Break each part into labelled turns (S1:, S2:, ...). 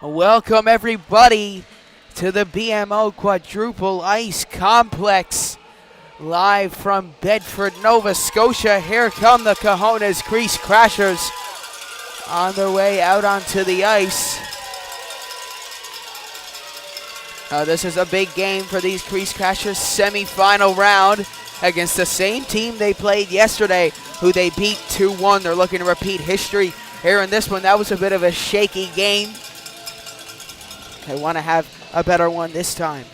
S1: Welcome everybody to the BMO Quadruple Ice Complex. Live from Bedford, Nova Scotia. Here come the Cojones Crease Crashers on their way out onto the ice. This is a big game for these Crease Crashers. Semi-final round against the same team they played yesterday, who they beat 2-1. They're looking to repeat history here in this one. That was a bit of a shaky game. They want to have a better one this time.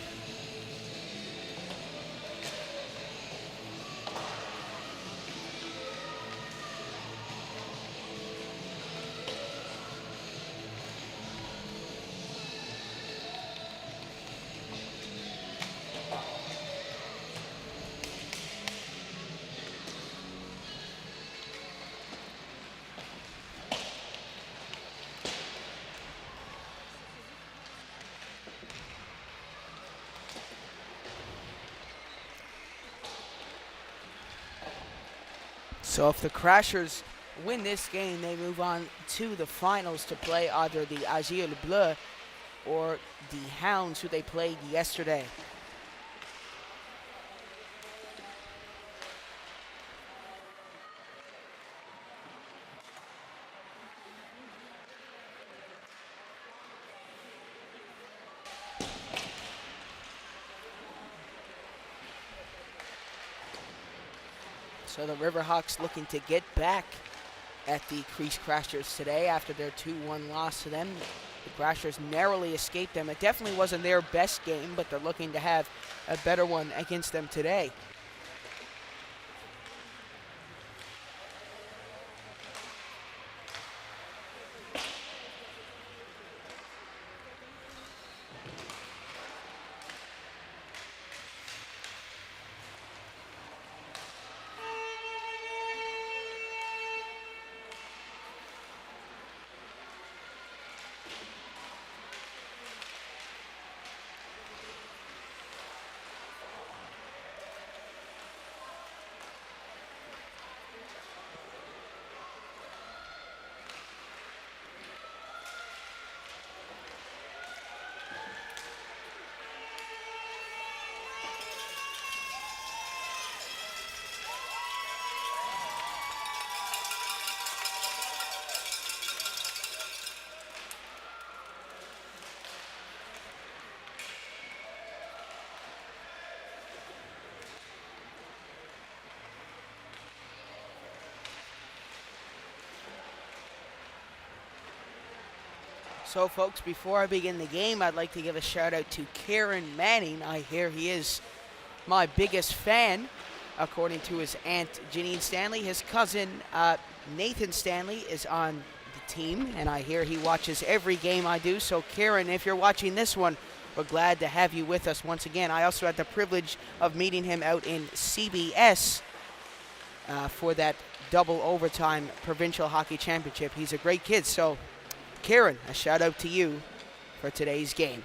S1: So if the Crashers win this game, they move on to the finals to play either the Azul Bleu or the Hounds, who they played yesterday. So the Riverhawks looking to get back at the Crease Crashers today after their 2-1 loss to them. The Crashers narrowly escaped them. It definitely wasn't their best game, but they're looking to have a better one against them today. So folks, before I begin the game, I'd like to give a shout out to Karen Manning. I hear he is my biggest fan, according to his aunt Janine Stanley. His cousin Nathan Stanley is on the team, and I hear he watches every game I do. So Karen, if you're watching this one, we're glad to have you with us once again. I also had the privilege of meeting him out in CBS for that double overtime provincial hockey championship. He's a great kid, so Karen, a shout out to you for today's game.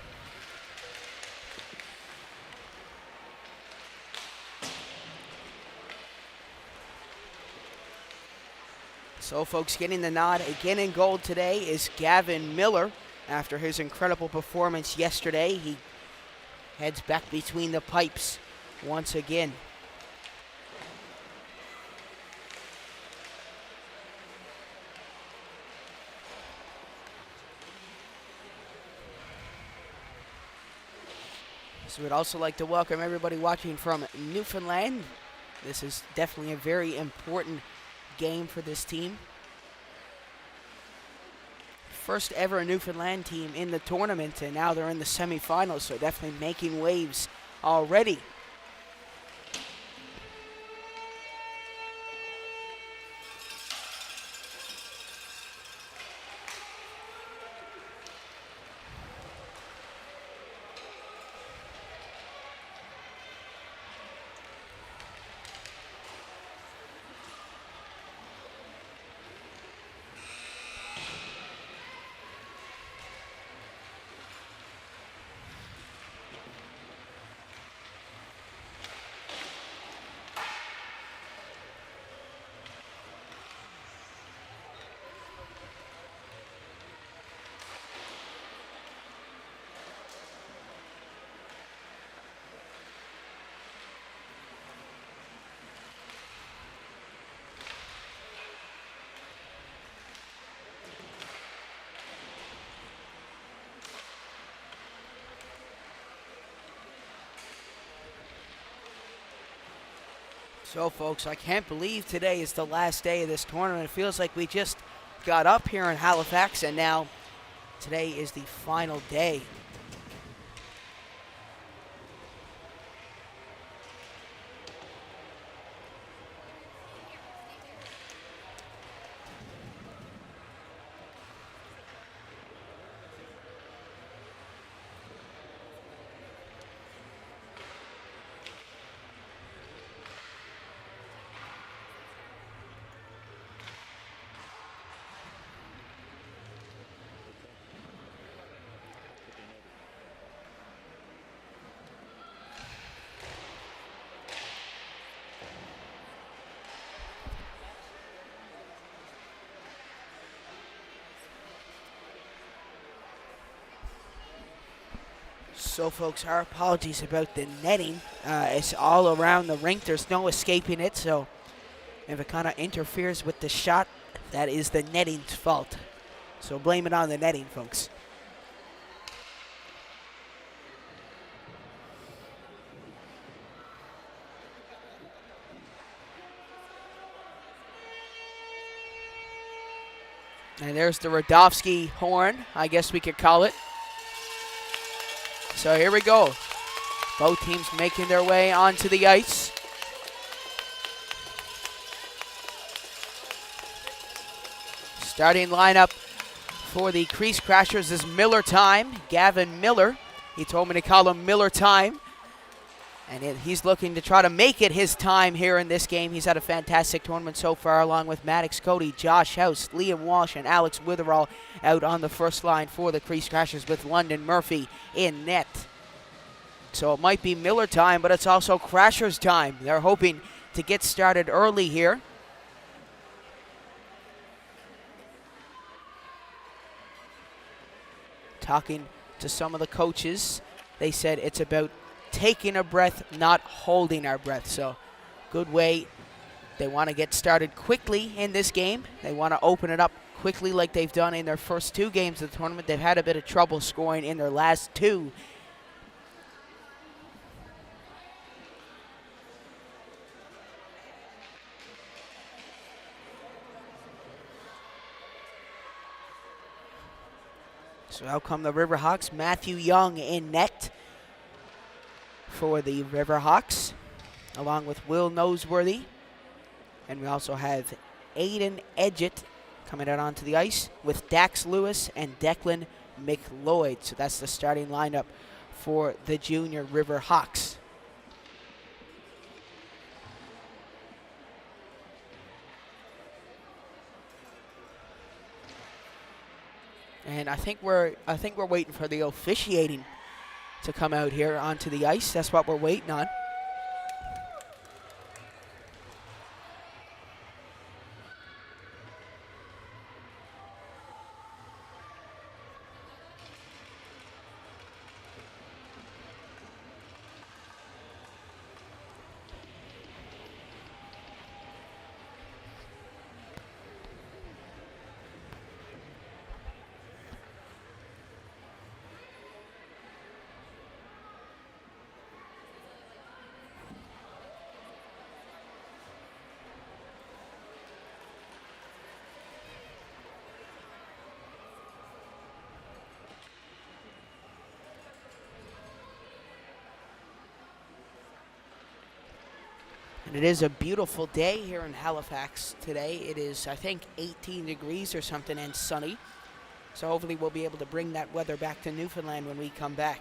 S1: So folks, getting the nod again in gold today is Gavin Miller. After his incredible performance yesterday, he heads back between the pipes once again. So we'd also like to welcome everybody watching from Newfoundland. This is definitely a very important game for this team. First ever Newfoundland team in the tournament, and now they're in the semifinals, so definitely making waves already. So, folks, I can't believe today is the last day of this tournament. It feels like we just got up here in Halifax, and now today is the final day. So, folks, our apologies about the netting. It's all around the rink. There's no escaping it, so if it kind of interferes with the shot, that is the netting's fault. So blame it on the netting, folks. And there's the Radovsky horn, I guess we could call it. So here we go. Both teams making their way onto the ice. Starting lineup for the Crease Crashers is Miller Time. Gavin Miller. He told me to call him Miller Time. And he's looking to try to make it his time here in this game. He's had a fantastic tournament so far, along with Maddox Cody, Josh House, Liam Walsh, and Alex Witherall out on the first line for the Crease Crashers, with London Murphy in net. So it might be Miller time, but it's also Crashers time. They're hoping to get started early here. Talking to some of the coaches, they said it's about taking a breath, not holding our breath. So good way. They want to get started quickly in this game. They want to open it up quickly like they've done in their first two games of the tournament. They've had a bit of trouble scoring in their last two. So out come the Riverhawks. Matthew Young in net for the Riverhawks, along with Will Noseworthy. And we also have Aiden Edgett coming out onto the ice with Dax Lewis and Declan McLeod. So that's the starting lineup for the junior Riverhawks. And I think we're waiting for the officiating to come out here onto the ice. That's what we're waiting on. And it is a beautiful day here in Halifax today. It is, I think, 18 degrees or something and sunny. So hopefully we'll be able to bring that weather back to Newfoundland when we come back.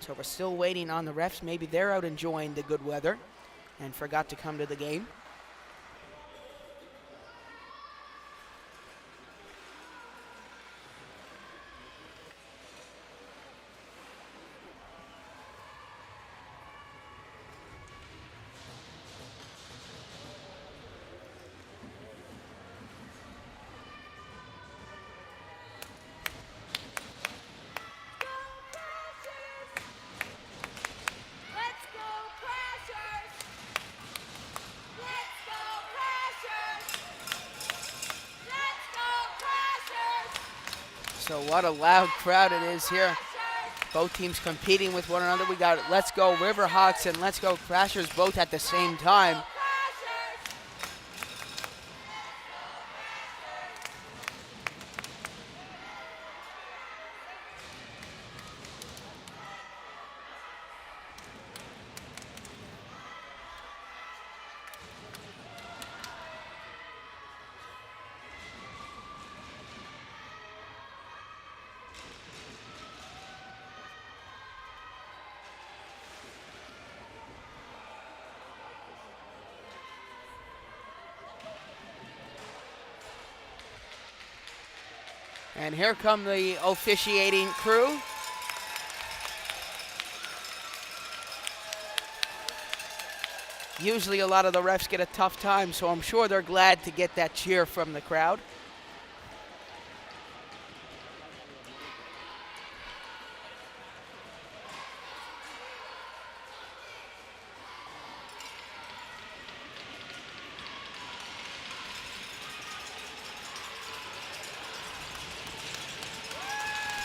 S1: So we're still waiting on the refs. Maybe they're out enjoying the good weather and forgot to come to the game. So what a loud crowd it is here Both teams competing with one another. We got Let's Go Riverhawks and Let's Go Crashers both at the same time. And here come the officiating crew. Usually a lot of the refs get a tough time, so I'm sure they're glad to get that cheer from the crowd.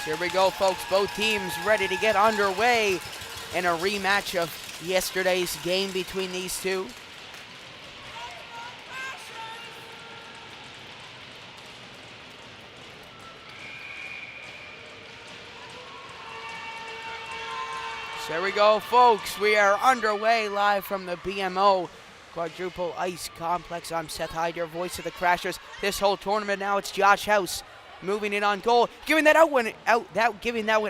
S1: Here we go, folks. Both teams ready to get underway in a rematch of yesterday's game between these two. So here we go, folks. We are underway live from the BMO Quadruple Ice Complex. I'm Seth Hyde, your voice of the Crashers. This whole tournament now, it's Josh House moving it on goal, giving that one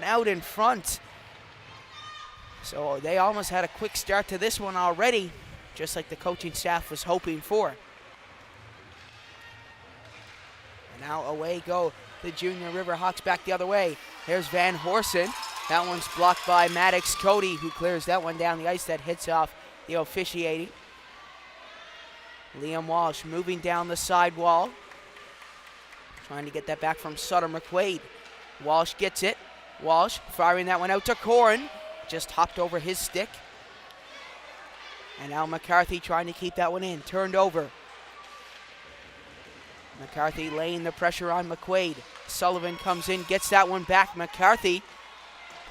S1: out in front. So they almost had a quick start to this one already, just like the coaching staff was hoping for. And now away go the junior Riverhawks back the other way. There's Van Horsen. That one's blocked by Maddox Cody, who clears that one down the ice. That hits off the officiating. Liam Walsh moving down the side wall, trying to get that back from Sutter McQuaid. Walsh gets it. Walsh firing that one out to Corin. Just hopped over his stick. And now McCarthy trying to keep that one in. Turned over. McCarthy laying the pressure on McQuaid. Sullivan comes in, gets that one back. McCarthy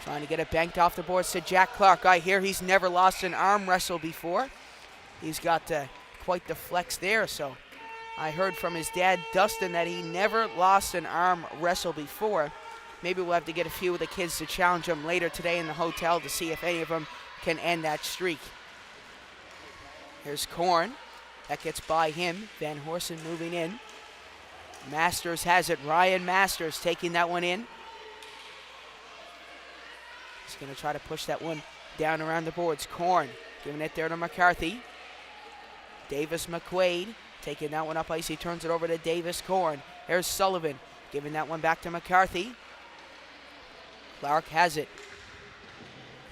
S1: trying to get it banked off the boards to Jack Clark. I hear he's never lost an arm wrestle before. He's got quite the flex there, so I heard from his dad, Dustin, that he never lost an arm wrestle before. Maybe we'll have to get a few of the kids to challenge him later today in the hotel to see if any of them can end that streak. Here's Korn. That gets by him. Van Horsen moving in. Masters has it. Ryan Masters taking that one in. He's going to try to push that one down around the boards. Korn giving it there to McCarthy. Davis McQuaid taking that one up ice. He turns it over to Davis Korn. Here's Sullivan giving that one back to McCarthy. Clark has it.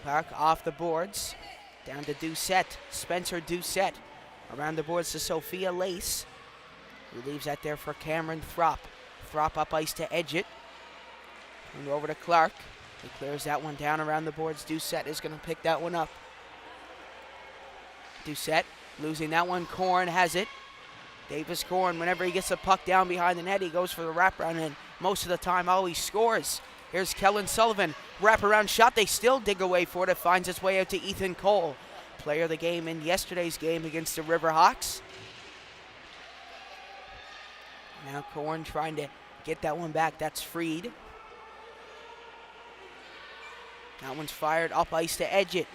S1: Clark off the boards. Down to Doucette. Spencer Doucette. Around the boards to Sophia Lace, who leaves that there for Cameron Throp. Throp up ice to Edgett. And over to Clark. He clears that one down around the boards. Doucette is going to pick that one up. Doucette losing that one. Korn has it. Davis Korn, whenever he gets the puck down behind the net, he goes for the wraparound, and most of the time always scores. Here's Kellen Sullivan. Wraparound shot. They still dig away for it. It finds its way out to Ethan Cole, player of the game in yesterday's game against the Riverhawks. Now Korn trying to get that one back. That's Freed. That one's fired up ice to Edgett.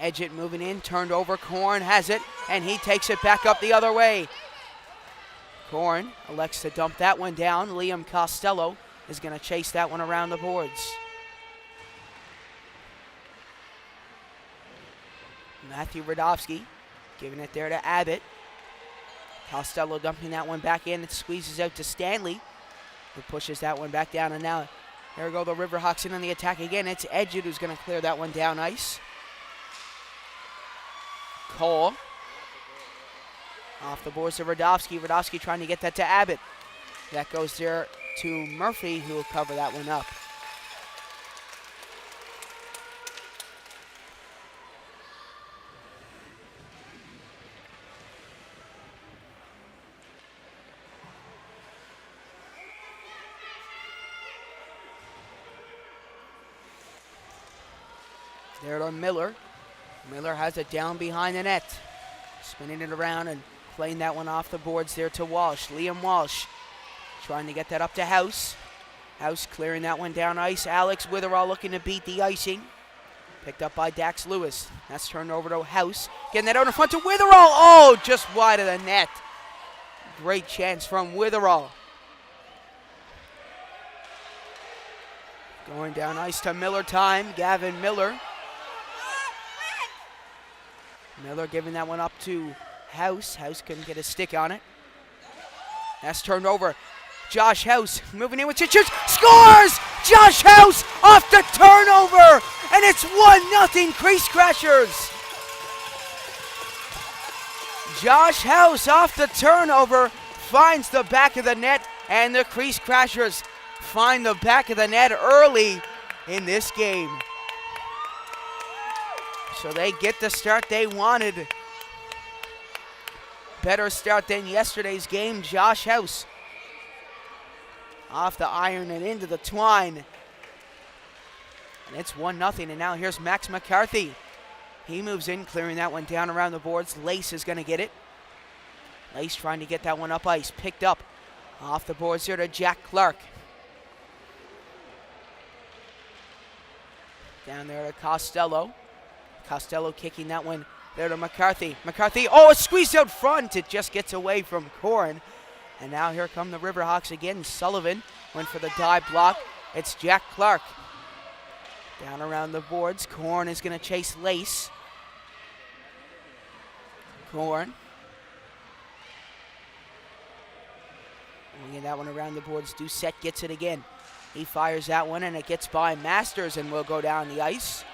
S1: Edgett moving in, turned over. Korn has it, and he takes it back up the other way. Korn elects to dump that one down. Liam Costello is going to chase that one around the boards. Matthew Radofsky giving it there to Abbott. Costello dumping that one back in. It squeezes out to Stanley, who pushes that one back down. And now, there go the Riverhawks in on the attack again. It's Edgett who's going to clear that one down ice. Cole. Off the boards to Radofsky. Radofsky trying to get that to Abbott. That goes there to Murphy, who will cover that one up. There to Miller. Miller has it down behind the net. Spinning it around and playing that one off the boards there to Walsh. Liam Walsh trying to get that up to House. House clearing that one down ice. Alex Witherall looking to beat the icing. Picked up by Dax Lewis. That's turned over to House. Getting that out in front to Witherall. Oh, just wide of the net. Great chance from Witherall. Going down ice to Miller time. Gavin Miller. Miller giving that one up to House. House couldn't get a stick on it. That's turned over. Josh House moving in with Chichers. Scores! Josh House off the turnover! And it's 1-0 Crease Crashers. Josh House off the turnover finds the back of the net, and the Crease Crashers find the back of the net early in this game. So they get the start they wanted. Better start than yesterday's game. Josh House off the iron and into the twine. And it's 1-0, and now here's Max McCarthy. He moves in, clearing that one down around the boards. Lace is going to get it. Lace trying to get that one up ice. Picked up off the boards here to Jack Clark. Down there to Costello. Costello kicking that one there to McCarthy. McCarthy, oh, it's squeezed out front. It just gets away from Corrin. And now here come the Riverhawks again. Sullivan went for the dive block. It's Jack Clark. Down around the boards. Corrin is going to chase Lace. Corrin. Winging that one around the boards. Doucette gets it again. He fires that one, and it gets by Masters and will go down the ice.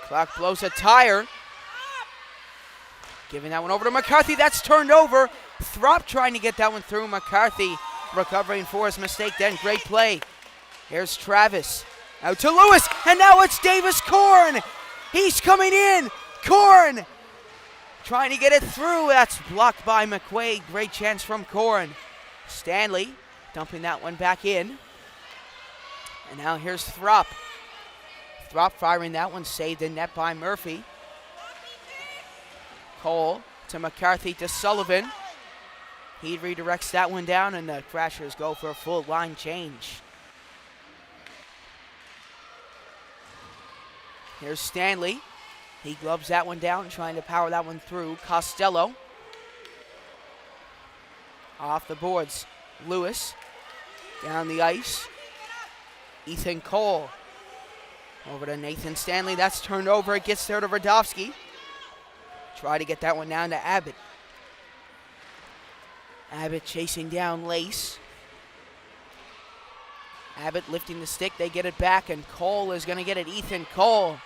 S1: Clark blows a tire. Giving that one over to McCarthy. That's turned over. Throp trying to get that one through. McCarthy recovering for his mistake then. Great play. Here's Travis. Out to Lewis. And now it's Davis Corrin. He's coming in. Corrin trying to get it through. That's blocked by McQuaid. Great chance from Corrin. Stanley dumping that one back in. And now here's Throp. Throp firing that one. Saved in net by Murphy. Cole to McCarthy to Sullivan. He redirects that one down, and the Crashers go for a full line change. Here's Stanley. He gloves that one down, trying to power that one through. Costello. Off the boards. Lewis. Down the ice. Ethan Cole. Over to Nathan Stanley. That's turned over. It gets there to Radovsky. Try to get that one down to Abbott. Abbott chasing down Lace. Abbott lifting the stick. They get it back, and Cole is going to get it. Ethan Cole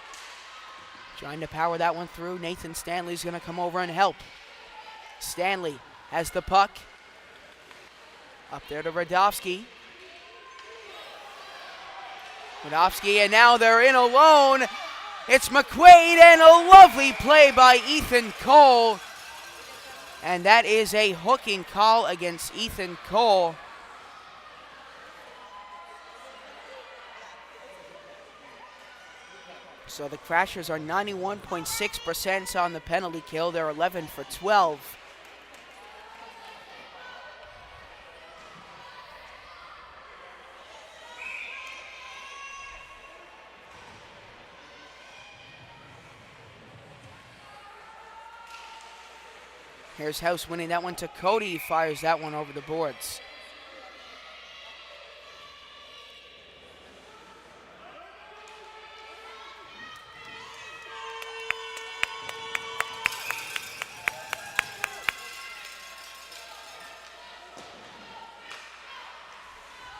S1: trying to power that one through. Nathan Stanley's going to come over and help. Stanley has the puck. Up there to Radovsky. Radovsky, and now they're in alone. It's McQuaid, and a lovely play by Ethan Cole. And that is a hooking call against Ethan Cole. So the Crashers are 91.6% on the penalty kill. They're 11 for 12. Here's House winning that one to Cody. He fires that one over the boards.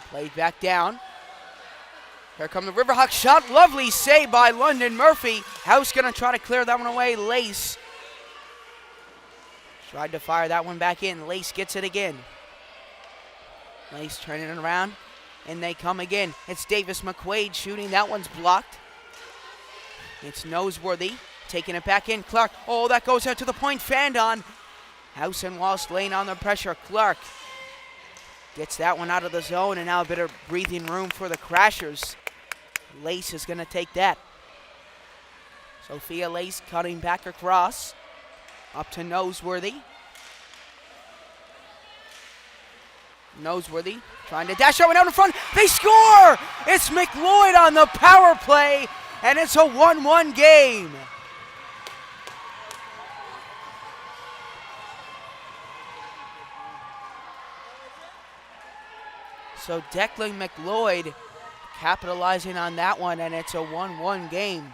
S1: Played back down. Here come the Riverhawks shot. Lovely save by London Murphy. House going to try to clear that one away. Lace tried to fire that one back in. Lace gets it again. Lace turning it around, and they come again. It's Davis McQuaid shooting. That one's blocked. It's Noseworthy taking it back in. Clark, oh, that goes out to the point. Fandon. House and Walsh laying on the pressure. Clark gets that one out of the zone, and now a bit of breathing room for the Crashers. Lace is going to take that. Sophia Lace cutting back across. Up to Noseworthy. Noseworthy trying to dash over down in front. They score! It's McLeod on the power play, and it's a 1-1 game. So Declan McLeod capitalizing on that one, and it's a 1-1 game.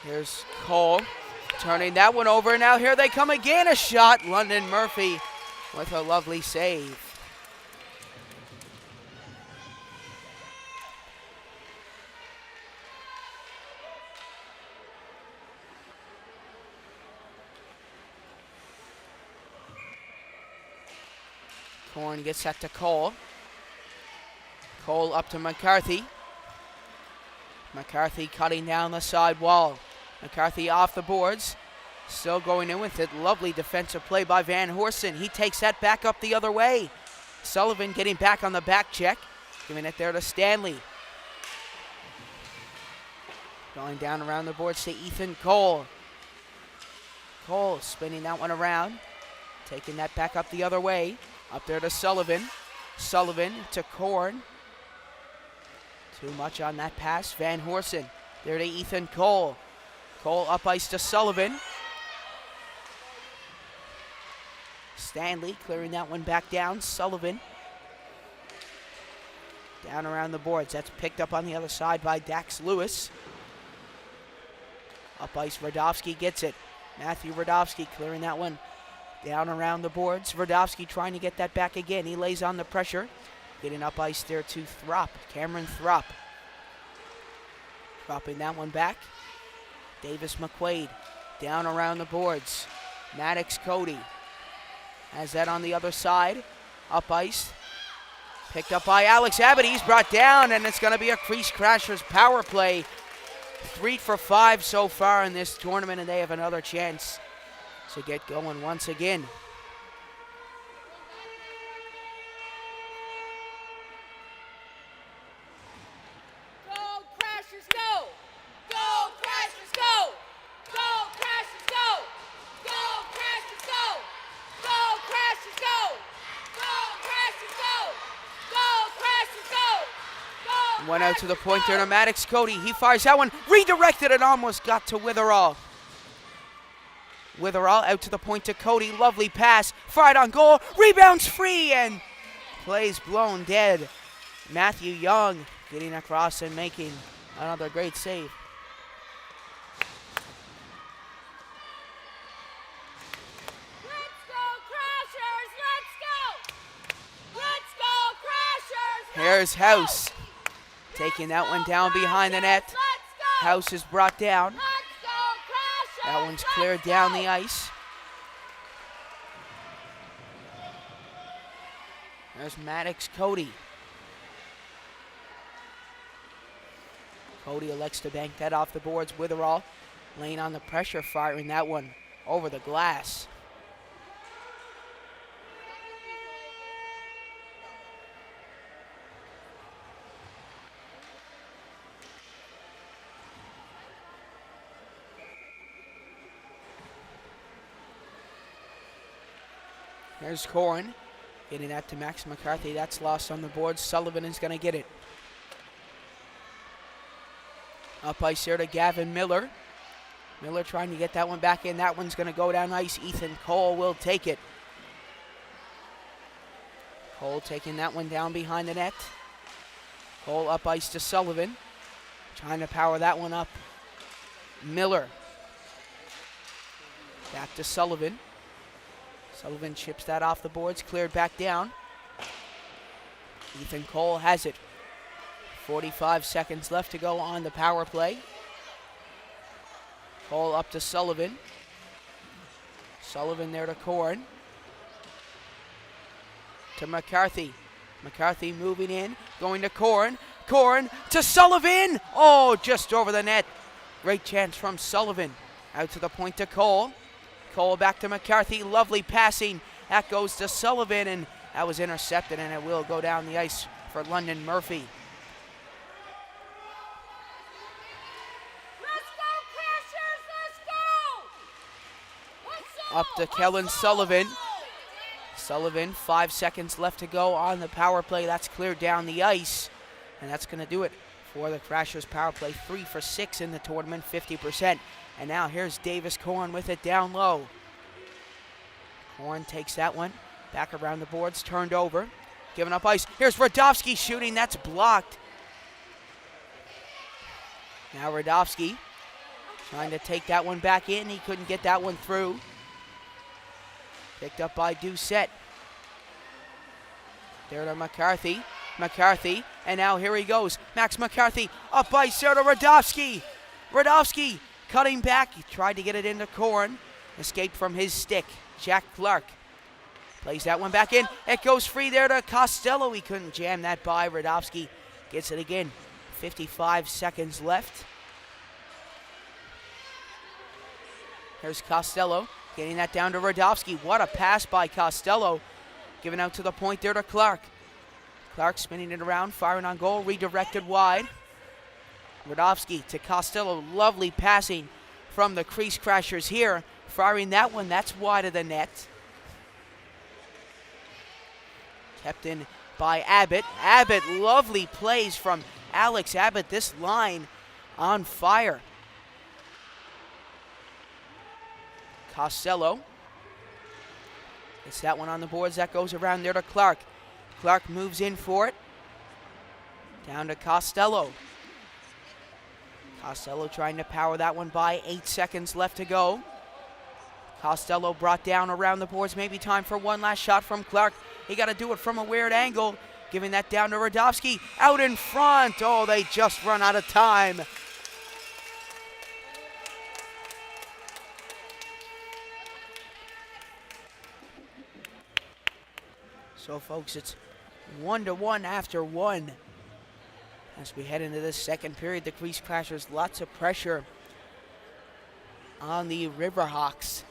S1: Here's Cole turning that one over. Now here they come again. A shot. London Murphy with a lovely save. Corn gets set to Cole. Cole up to McCarthy. McCarthy cutting down the side wall. McCarthy off the boards. Still going in with it. Lovely defensive play by Van Horsen. He takes that back up the other way. Sullivan getting back on the back check. Giving it there to Stanley. Going down around the boards to Ethan Cole. Cole spinning that one around. Taking that back up the other way. Up there to Sullivan. Sullivan to Korn. Too much on that pass. Van Horsen. There to Ethan Cole. Cole up ice to Sullivan. Stanley clearing that one back down. Sullivan. Down around the boards. That's picked up on the other side by Dax Lewis. Up ice, Radovsky gets it. Matthew Radovsky clearing that one down around the boards. Radovsky trying to get that back again. He lays on the pressure. Getting up ice there to Thrupp. Cameron Thrupp. Dropping that one back. Davis McQuaid down around the boards. Maddox Cody has that on the other side. Up ice. Picked up by Alex Abbott. He's brought down, and it's going to be a Crease Crashers power play. 3 for 5 so far in this tournament, and they have another chance to get going once again. Went out to the point there to Maddox Cody. He fires that one, redirected, and almost got to Witherall. Witherall out to the point to Cody. Lovely pass, fired on goal, rebounds free, and plays blown dead. Matthew Young getting across and making another great save.
S2: Let's go Crashers, let's go! Let's go Crashers!
S1: Here's House. Taking that one down behind the net. House is brought down. That one's cleared down the ice. There's Maddox Cody. Cody elects to bank that off the boards. Witherall laying on the pressure, firing that one over the glass. There's Corn, getting that to Max McCarthy. That's lost on the board. Sullivan is going to get it. Up ice here to Gavin Miller. Miller trying to get that one back in. That one's going to go down ice. Ethan Cole will take it. Cole taking that one down behind the net. Cole up ice to Sullivan. Trying to power that one up. Miller. Back to Sullivan. Sullivan chips that off the boards, cleared back down. Ethan Cole has it. 45 seconds left to go on the power play. Cole up to Sullivan. Sullivan there to Korn. To McCarthy. McCarthy moving in, going to Korn. Corn to Sullivan. Oh, just over the net. Great chance from Sullivan. Out to the point to Cole. Cole back to McCarthy. Lovely passing. That goes to Sullivan, and that was intercepted, and it will go down the ice for London Murphy.
S2: Let's go, Crashers! Let's go!
S1: Up to Kellen Sullivan. Sullivan, 5 seconds left to go on the power play. That's cleared down the ice, and that's going to do it for the Crashers power play. 3 for 6 in the tournament, 50%. And now here's Davis Korn with it down low. Korn takes that one. Back around the boards, turned over. Giving up ice. Here's Radovsky shooting. That's blocked. Now Radovsky trying to take that one back in. He couldn't get that one through. Picked up by Doucette. There to McCarthy. McCarthy. And now here he goes. Max McCarthy up ice there to Radovsky. Radovsky cutting back. He tried to get it into Korn. Escaped from his stick. Jack Clark plays that one back in. It goes free there to Costello. He couldn't jam that by. Radovsky gets it again. 55 seconds left. Here's Costello getting that down to Radovsky. What a pass by Costello. Giving out to the point there to Clark. Clark spinning it around, firing on goal, redirected wide. Radovsky to Costello. Lovely passing from the Crease Crashers here. Firing that one, that's wide of the net. Kept in by Abbott. Abbott, lovely plays from Alex Abbott. This line on fire. Costello. It's that one on the boards. That goes around there to Clark. Clark moves in for it. Down to Costello. Costello trying to power that one by. 8 seconds left to go. Costello brought down around the boards. Maybe time for one last shot from Clark. He got to do it from a weird angle. Giving that down to Radovsky. Out in front. Oh, they just run out of time. So, folks, it's 1-1 after one. As we head into this second period, the Crease Crashers, lots of pressure on the Riverhawks.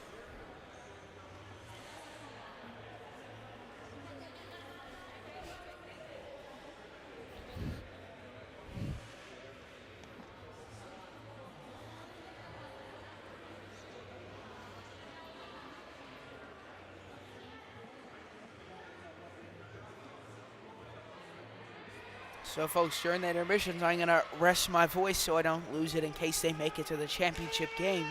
S1: So, folks, during the intermissions, I'm going to rest my voice so I don't lose it in case they make it to the championship game.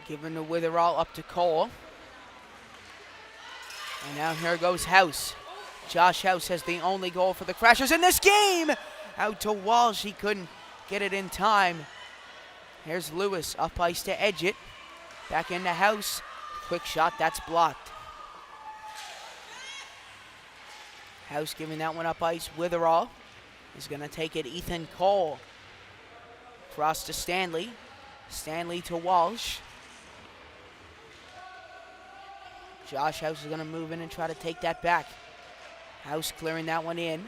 S1: Giving the Witherall up to Cole. And now here goes House. Josh House has the only goal for the Crashers in this game. Out to Walsh. He couldn't get it in time. Here's Lewis up ice to edge it. Back into House. Quick shot. That's blocked. House giving that one up ice. Witherall is going to take it. Ethan Cole. Cross to Stanley. Stanley to Walsh. Josh House is going to move in and try to take that back. House clearing that one in.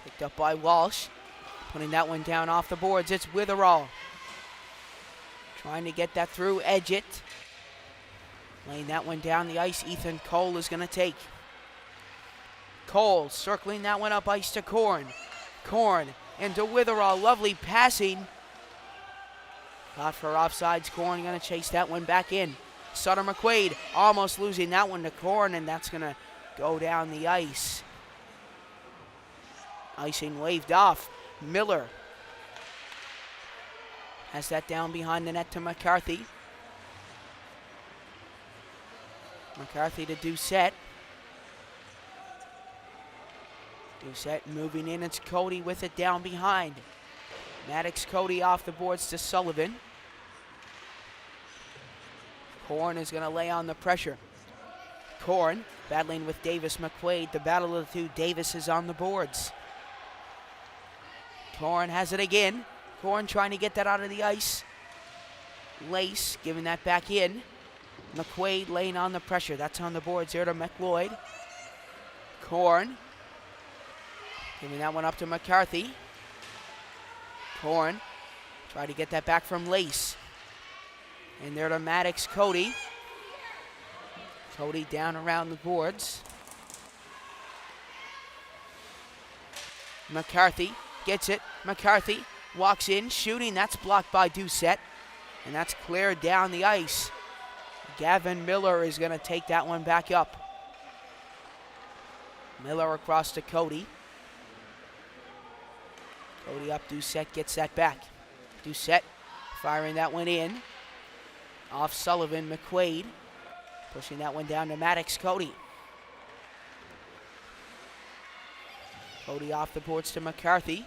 S1: Picked up by Walsh. Putting that one down off the boards. It's Witherall. Trying to get that through. Edge it. Laying that one down the ice. Ethan Cole is going to take. Cole circling that one up ice to Korn. Korn into Witherall. Lovely passing. Got for offsides. Korn going to chase that one back in. Sutter McQuaid almost losing that one to Korn, and that's going to go down the ice. Icing waved off. Miller has that down behind the net to McCarthy. McCarthy to Doucette. Doucette moving in. It's Cody with it down behind. Maddox Cody off the boards to Sullivan. Korn is going to lay on the pressure. Korn battling with Davis McQuaid. The battle of the two. Davis is on the boards. Korn has it again. Korn trying to get that out of the ice. Lace giving that back in. McQuaid laying on the pressure. That's on the boards there to McLeod. Korn giving that one up to McCarthy. Korn try to get that back from Lace. And there to Maddox Cody. Cody down around the boards. McCarthy gets it. McCarthy walks in, shooting. That's blocked by Doucette. And that's cleared down the ice. Gavin Miller is going to take that one back up. Miller across to Cody. Cody up, Doucette gets that back. Doucette firing that one in. Off Sullivan, McQuaid. Pushing that one down to Maddox Cody. Cody off the boards to McCarthy.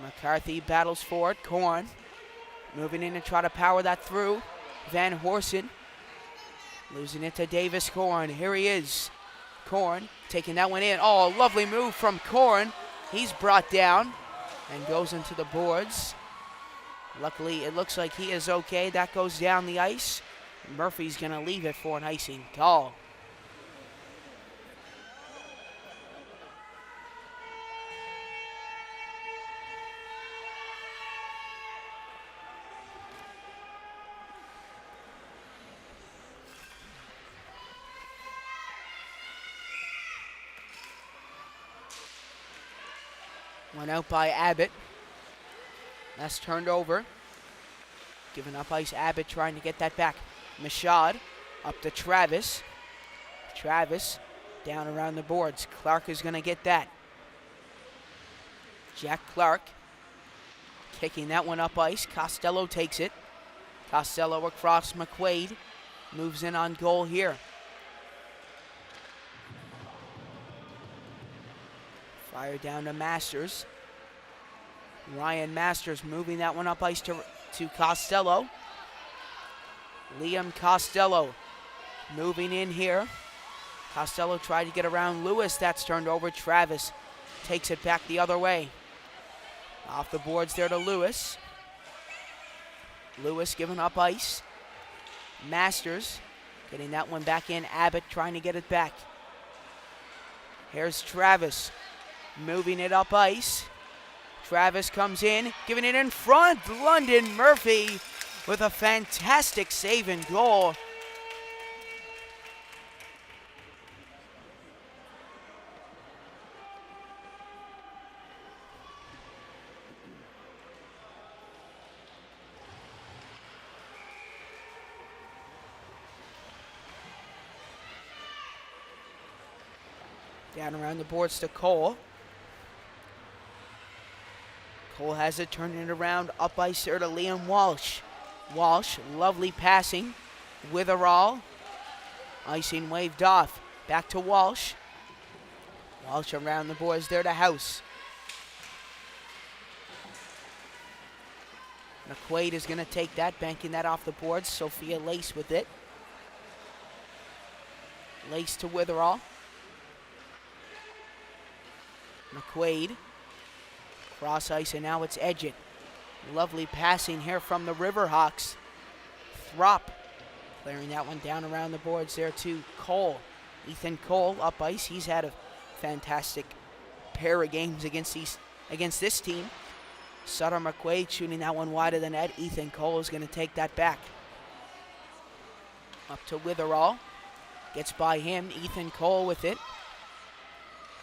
S1: McCarthy battles for it. Korn moving in to try to power that through. Van Horsen losing it to Davis Korn. Here he is. Korn taking that one in. Oh, lovely move from Korn. He's brought down and goes into the boards. Luckily, it looks like he is okay. That goes down the ice. Murphy's going to leave it for an icing call. One out by Abbott. That's turned over. Giving up ice. Abbott trying to get that back. Mashad up to Travis. Travis down around the boards. Clark is going to get that. Jack Clark kicking that one up ice. Costello takes it. Costello across McQuaid. Moves in on goal here. Fire down to Masters. Ryan Masters moving that one up ice to Costello. Liam Costello moving in here. Costello tried to get around Lewis. That's turned over. Travis takes it back the other way. Off the boards there to Lewis. Lewis giving up ice. Masters getting that one back in. Abbott trying to get it back. Here's Travis moving it up ice. Travis comes in, giving it in front. London Murphy with a fantastic save and goal. Down around the boards to Cole. Cole has it, turning it around, up ice there to Liam Walsh. Walsh, lovely passing. Witherall, icing waved off. Back to Walsh. Walsh around the boards there to House. McQuaid is going to take that, banking that off the boards. Sophia Lace with it. Lace to Witherall. McQuaid. Cross ice, and now it's Edgett. Lovely passing here from the Riverhawks. Throp clearing that one down around the boards there to Cole. Ethan Cole up ice. He's had a fantastic pair of games against this team. Sutter McQuaid shooting that one wider than net. Ethan Cole is going to take that back. Up to Witherall. Gets by him. Ethan Cole with it.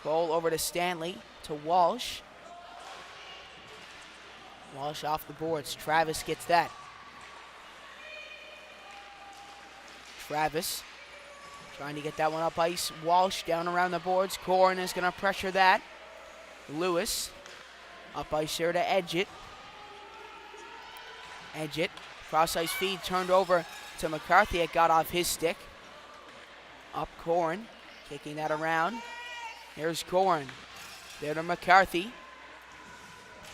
S1: Cole over to Stanley, to Walsh. Walsh off the boards. Travis gets that. Travis trying to get that one up ice. Walsh down around the boards. Korn is going to pressure that. Lewis up ice here to Edgett. Edgett, cross ice feed turned over to McCarthy. It got off his stick. Up Corn, kicking that around. Here's Corn. There to McCarthy.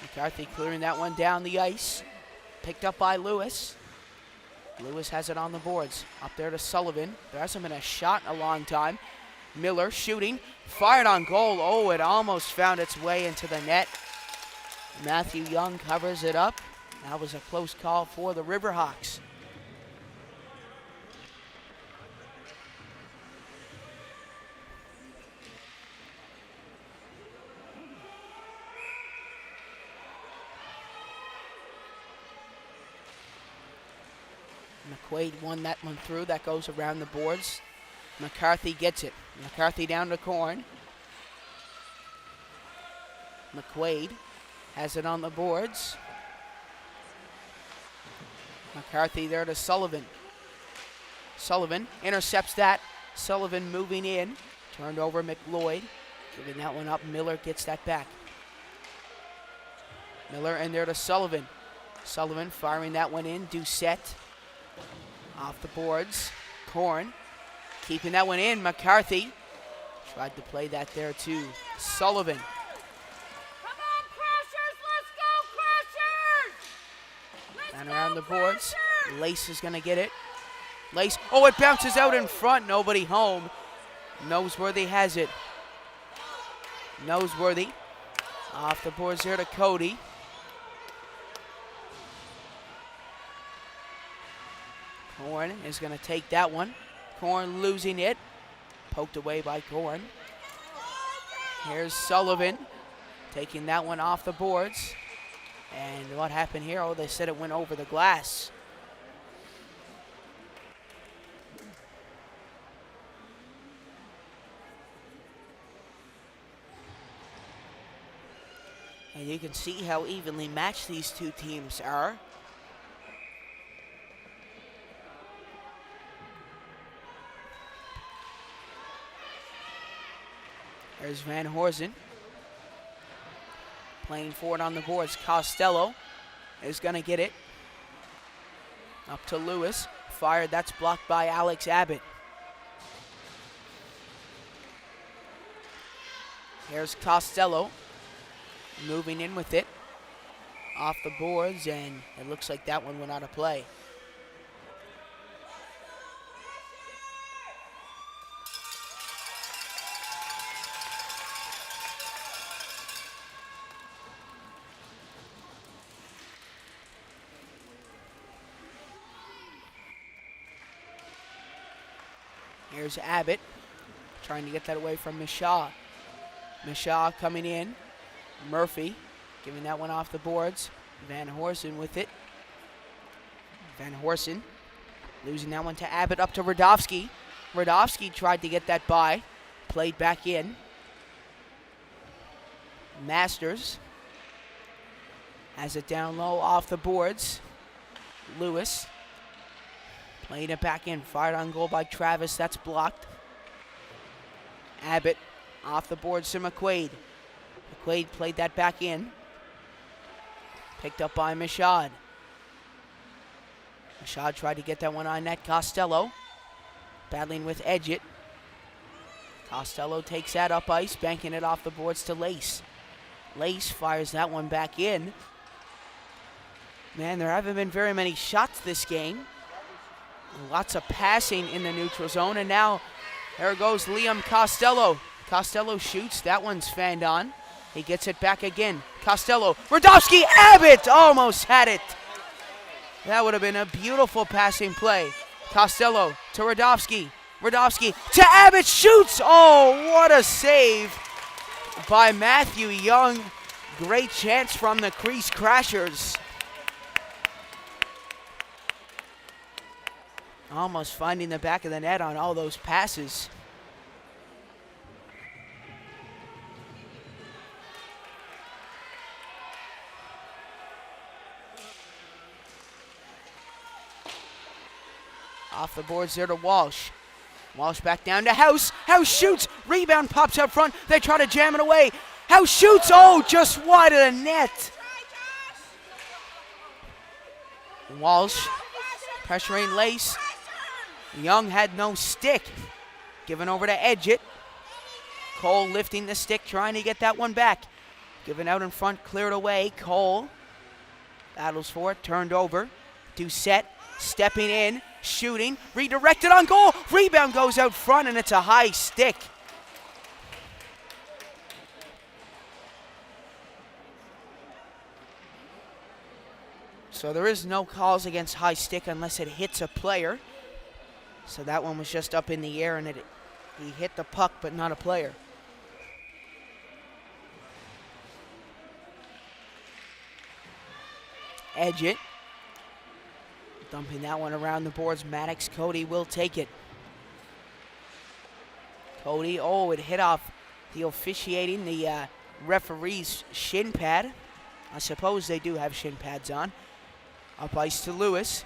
S1: McCarthy clearing that one down the ice. Picked up by Lewis. Lewis has it on the boards. Up there to Sullivan. There hasn't been a shot in a long time. Miller shooting. Fired on goal. Oh, it almost found its way into the net. Matthew Young covers it up. That was a close call for the Riverhawks. McQuaid won that one through. That goes around the boards. McCarthy gets it. McCarthy down to Corn. McQuaid has it on the boards. McCarthy there to Sullivan. Sullivan intercepts that. Sullivan moving in. Turned over McLeod. Giving that one up. Miller gets that back. Miller in there to Sullivan. Sullivan firing that one in. Doucette off the boards. Corn keeping that one in. McCarthy tried to play that there to Sullivan.
S2: Come on, Crashers, let's go, Crashers! Let's
S1: And
S2: go,
S1: around the boards.
S2: Crashers!
S1: Lace is going to get it. Lace. Oh, it bounces out in front. Nobody home. Noseworthy has it. Noseworthy off the boards there to Cody. Corn is going to take that one. Corn losing it. Poked away by Corn. Here's Sullivan taking that one off the boards. And what happened here? Oh, they said it went over the glass. And you can see how evenly matched these two teams are. There's Van Horsen playing forward on the boards. Costello is going to get it. Up to Lewis. Fired. That's blocked by Alex Abbott. Here's Costello moving in with it. Off the boards, and it looks like that one went out of play. Here's Abbott trying to get that away from Mishaw. Mishaw coming in. Murphy giving that one off the boards. Van Horsen with it. Van Horsen losing that one to Abbott. Up to Radovsky. Radovsky tried to get that by. Played back in. Masters has it down low off the boards. Lewis playing it back in. Fired on goal by Travis. That's blocked. Abbott off the boards to McQuaid. McQuaid played that back in. Picked up by Michaud. Michaud tried to get that one on net. Costello battling with Edgett. Costello takes that up ice, banking it off the boards to Lace. Lace fires that one back in. Man, there haven't been very many shots this game. Lots of passing in the neutral zone, and now there goes Liam Costello. Costello shoots. That one's fanned on. He gets it back again. Costello. Radovsky. Abbott almost had it. That would have been a beautiful passing play. Costello to Radovsky. Radovsky to Abbott. Shoots. Oh, what a save by Matthew Young. Great chance from the Crease Crashers. Almost finding the back of the net on all those passes. Off the boards there to Walsh. Walsh back down to House. House shoots. Rebound pops up front. They try to jam it away. House shoots. Oh, just wide of the net. Walsh pressuring Lace. Young had no stick. Given over to Edgett. Cole lifting the stick, trying to get that one back. Given out in front, cleared away. Cole battles for it, turned over. Doucette stepping in, shooting, redirected on goal. Rebound goes out front, and it's a high stick. So there is no calls against high stick unless it hits a player. So that one was just up in the air, and he hit the puck, but not a player. Edgett dumping that one around the boards. Maddox Cody will take it. Cody, it hit off the officiating, the referee's shin pad. I suppose they do have shin pads on. Up ice to Lewis.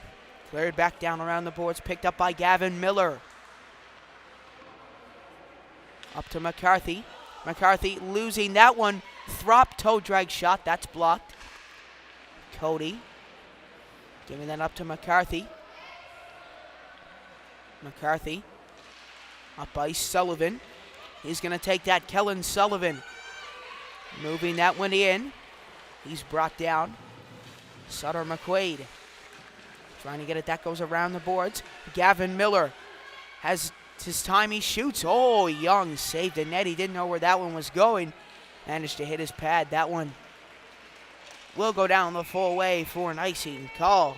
S1: Cleared back down around the boards, picked up by Gavin Miller. Up to McCarthy. McCarthy losing that one. Throp toe drag shot, that's blocked. Cody giving that up to McCarthy. McCarthy up ice, Sullivan. He's going to take that. Kellen Sullivan moving that one in. He's brought down. Sutter McQuaid trying to get it. That goes around the boards. Gavin Miller has his time. He shoots. Young saved the net. He didn't know where that one was going. Managed to hit his pad. That one will go down the full way for an icing call.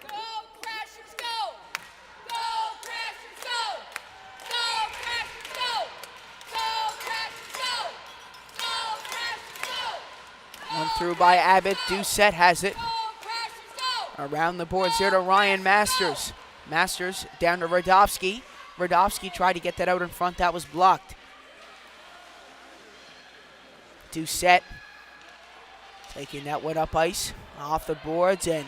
S2: Go, Crashers, go! Go, Crashers, go! Go, Crashers, go! Go, Crashers, go! Go, Crashers, go!
S1: One through by Abbott. Doucette has it.
S2: Go, Crashers, go!
S1: Around the boards here to Ryan Masters. Masters down to Radovsky. Radovsky tried to get that out in front. That was blocked. Doucette taking that one up ice. Off the boards, and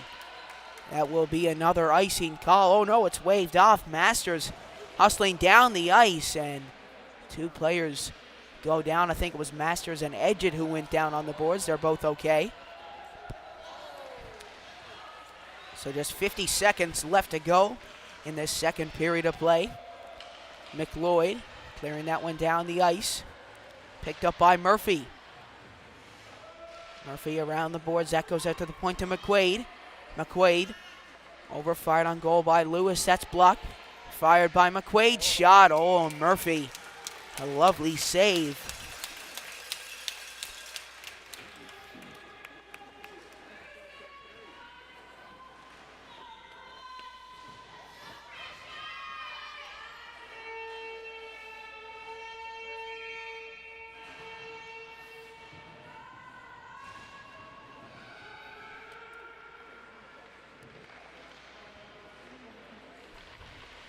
S1: that will be another icing call. Oh no, it's waved off. Masters hustling down the ice, and two players go down. I think it was Masters and Edgett who went down on the boards. They're both okay. So just 50 seconds left to go in this second period of play. McLeod clearing that one down the ice. Picked up by Murphy. Murphy around the boards. That goes out to the point to McQuaid. McQuaid overfired on goal by Lewis. That's blocked. Fired by McQuaid. Shot. Murphy. A lovely save.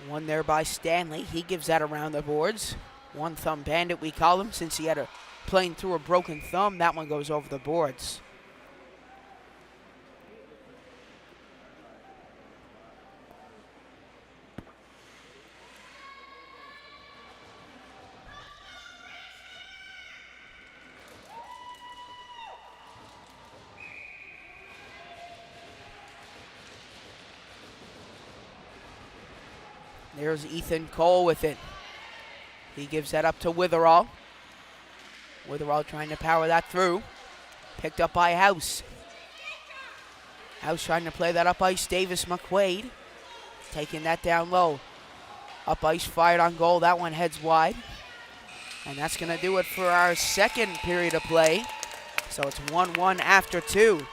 S1: One there by Stanley. He gives that around the boards. One thumb bandit, we call him, since he had playing through a broken thumb. That one goes over the boards. There's Ethan Cole with it. He gives that up to Witherall. Witherall trying to power that through. Picked up by House. House trying to play that up ice. Davis McQuaid taking that down low. Up ice, fired on goal. That one heads wide. And that's going to do it for our second period of play. So it's 1-1 after 2.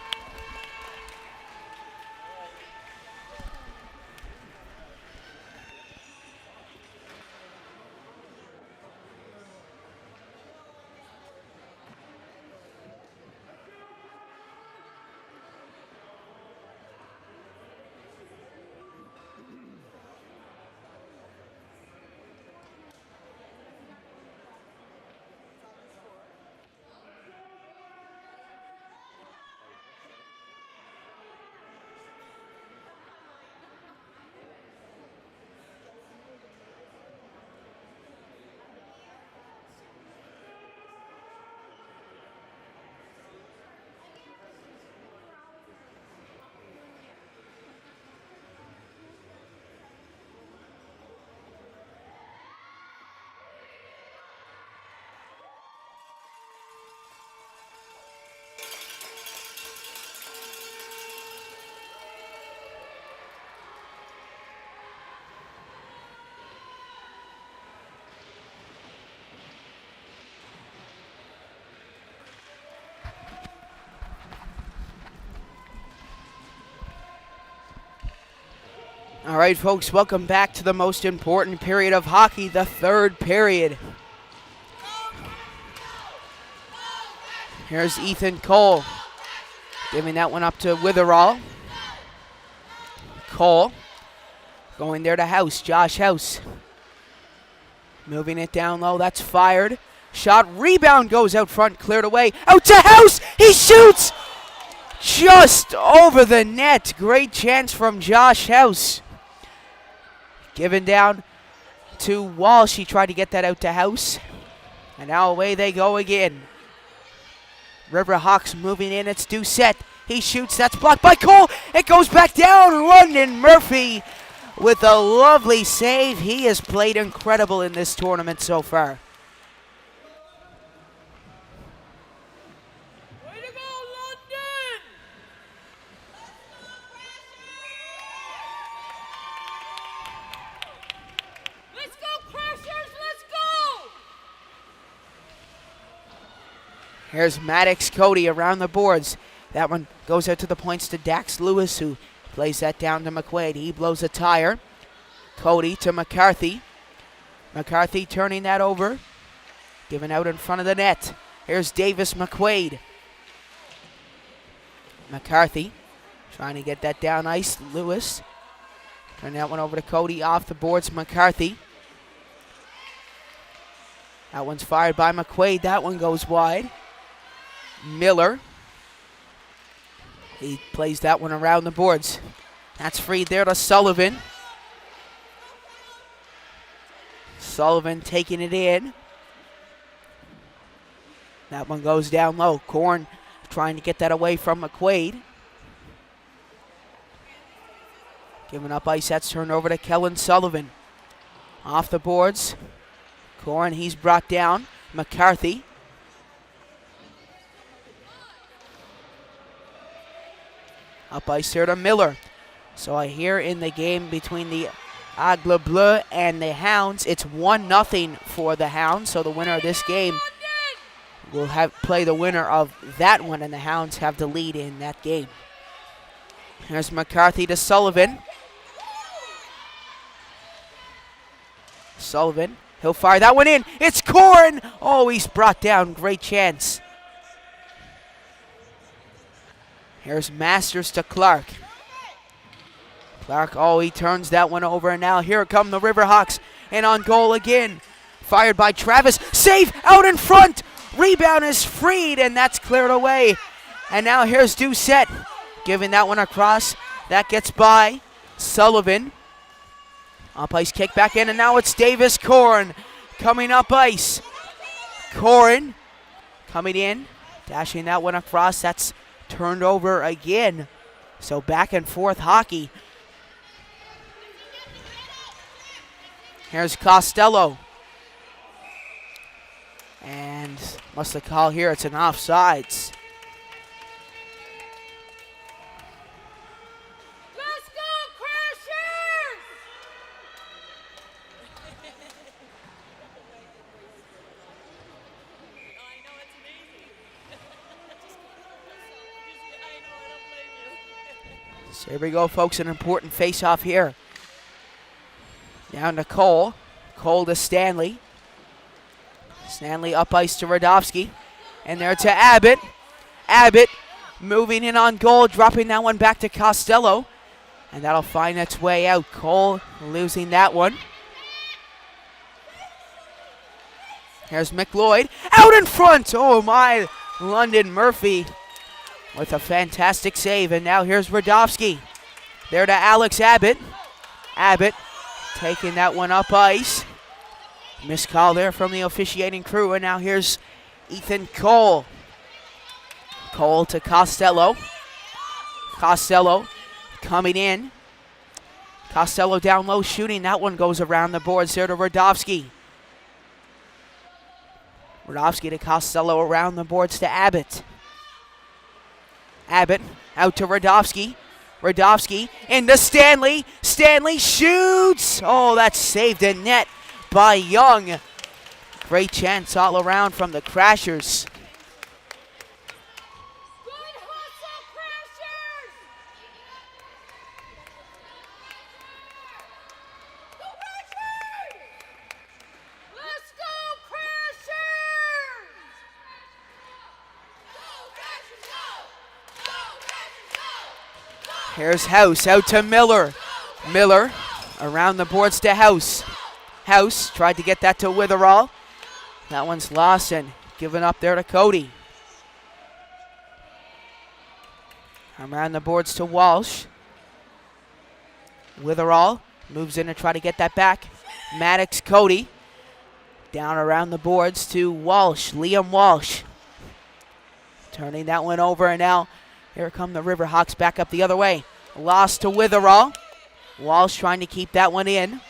S1: All right, folks, welcome back to the most important period of hockey, the third period. Here's Ethan Cole, giving that one up to Witherall. Cole going there to House, Josh House. Moving it down low, that's fired. Shot, rebound goes out front, cleared away. Out to House, he shoots! Just over the net. Great chance from Josh House. Given down to Walsh. He tried to get that out to House. And now away they go again. Riverhawks moving in. It's Doucette. He shoots. That's blocked by Cole. It goes back down. London Murphy with a lovely save. He has played incredible in this tournament so far. Here's Maddox Cody around the boards. That one goes out to the points to Dax Lewis, who plays that down to McQuaid. He blows a tire. Cody to McCarthy. McCarthy turning that over. Given out in front of the net. Here's Davis McQuaid. McCarthy trying to get that down ice. Lewis. Turn that one over to Cody. Off the boards, McCarthy. That one's fired by McQuaid. That one goes wide. Miller. He plays that one around the boards. That's free there to Sullivan. Sullivan taking it in. That one goes down low. Korn trying to get that away from McQuaid. Giving up ice. That's turned over to Kellen Sullivan. Off the boards. Korn, he's brought down. McCarthy. Up ice there to Miller. So I hear in the game between the Aigle Bleu and the Hounds, it's 1-0 for the Hounds. So the winner of this game will play the winner of that one, and the Hounds have the lead in that game. Here's McCarthy to Sullivan. Sullivan, he'll fire that one in. It's Korn. Oh, he's brought down. Great chance. Here's Masters to Clark. Clark, oh, he turns that one over, and now here come the Riverhawks. And on goal again. Fired by Travis. Save out in front. Rebound is freed, and that's cleared away. And now here's Doucette. Giving that one across. That gets by Sullivan. Up ice kick back in, and now it's Davis Korn coming up ice. Korn coming in. Dashing that one across. That's turned over again. So back and forth hockey. Here's Costello. And what's the call here? It's an offsides.
S2: Let's go, Crashers! I know, it's amazing. I know, I don't blame you.
S1: So here we go, folks. An important face-off here. Down to Cole. Cole to Stanley. Stanley up ice to Radovsky. And there to Abbott. Abbott moving in on goal, dropping that one back to Costello. And that'll find its way out. Cole losing that one. Here's McLeod. Out in front! Oh my, London Murphy with a fantastic save. And now here's Radovsky. There to Alex Abbott. Abbott taking that one up ice. Missed call there from the officiating crew. And now here's Ethan Cole. Cole to Costello. Costello coming in. Costello down low shooting. That one goes around the boards there to Radovsky. Radovsky to Costello around the boards to Abbott. Abbott out to Radovsky. Radovsky into Stanley. Stanley shoots. Oh, that's saved in net by Young. Great chance all around from the Crashers.
S2: Good hustle, Crashers!
S1: Here's House out to Miller. Miller around the boards to House. House tried to get that to Witherall. That one's lost and given up there to Cody. Around the boards to Walsh. Witherall moves in to try to get that back. Maddox, Cody. Down around the boards to Walsh, Liam Walsh. Turning that one over, and now here come the Riverhawks back up the other way. Lost to Witherall. Walsh trying to keep that one in.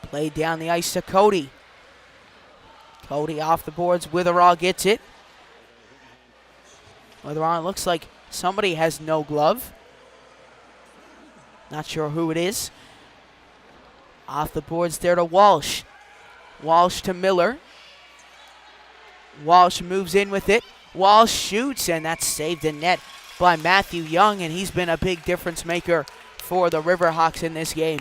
S1: Played down the ice to Cody. Cody off the boards. Witherall gets it. Witherall, it looks like somebody has no glove. Not sure who it is. Off the boards there to Walsh. Walsh to Miller. Walsh moves in with it. Walsh shoots, and that's saved in net by Matthew Young, and he's been a big difference maker for the Riverhawks in this game.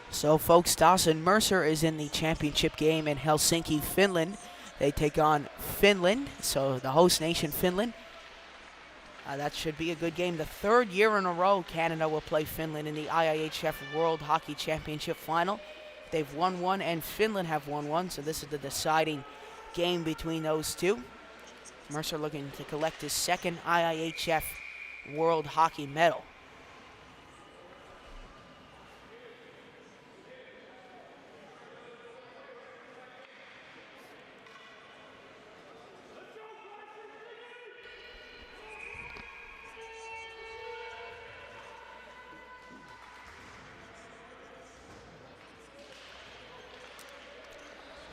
S1: So, folks, Dawson Mercer is in the championship game in Helsinki, Finland. They take on Finland, so the host nation, Finland. That should be a good game. The third year in a row, Canada will play Finland in the IIHF World Hockey Championship Final. They've won one, and Finland have won one, so this is the deciding game between those two. Mercer looking to collect his second IIHF World Hockey medal.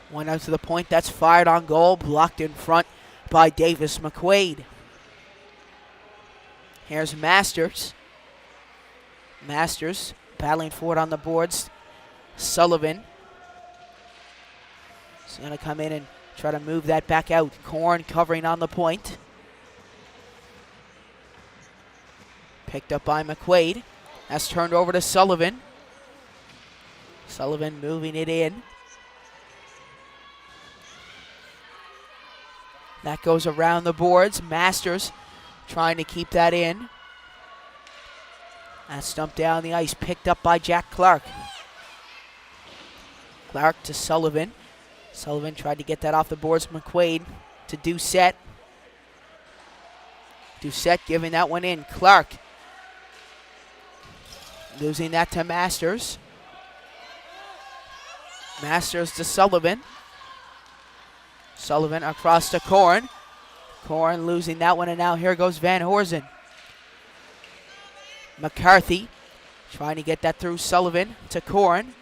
S1: One out to the point, that's fired on goal, blocked in front by Davis McQuaid. Here's Masters. Masters battling for it on the boards. Sullivan is going to come in and try to move that back out. Korn covering on the point. Picked up by McQuaid. That's turned over to Sullivan. Sullivan moving it in. That goes around the boards. Masters trying to keep that in. That's stumped down the ice. Picked up by Jack Clark. Clark to Sullivan. Sullivan tried to get that off the boards. McQuaid to Doucette. Doucette giving that one in. Clark losing that to Masters. Masters to Sullivan. Sullivan across to Korn. Korn losing that one, and now here goes Van Horsen. McCarthy trying to get that through Sullivan to Korn.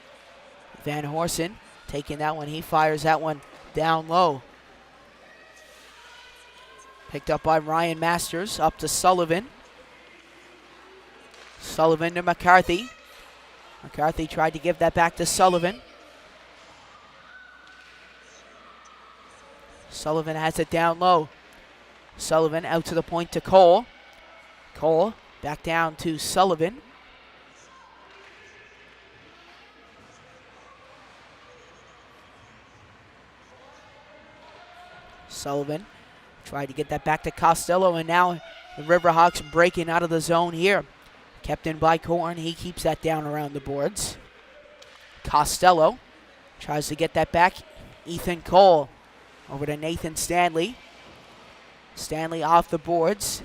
S1: Van Horsen taking that one. He fires that one down low. Picked up by Ryan Masters. Up to Sullivan. Sullivan to McCarthy. McCarthy tried to give that back to Sullivan. Sullivan has it down low. Sullivan out to the point to Cole. Cole back down to Sullivan. Sullivan tried to get that back to Costello, and now the Riverhawks breaking out of the zone here. Kept in by Korn. He keeps that down around the boards. Costello tries to get that back. Ethan Cole over to Nathan Stanley. Stanley off the boards.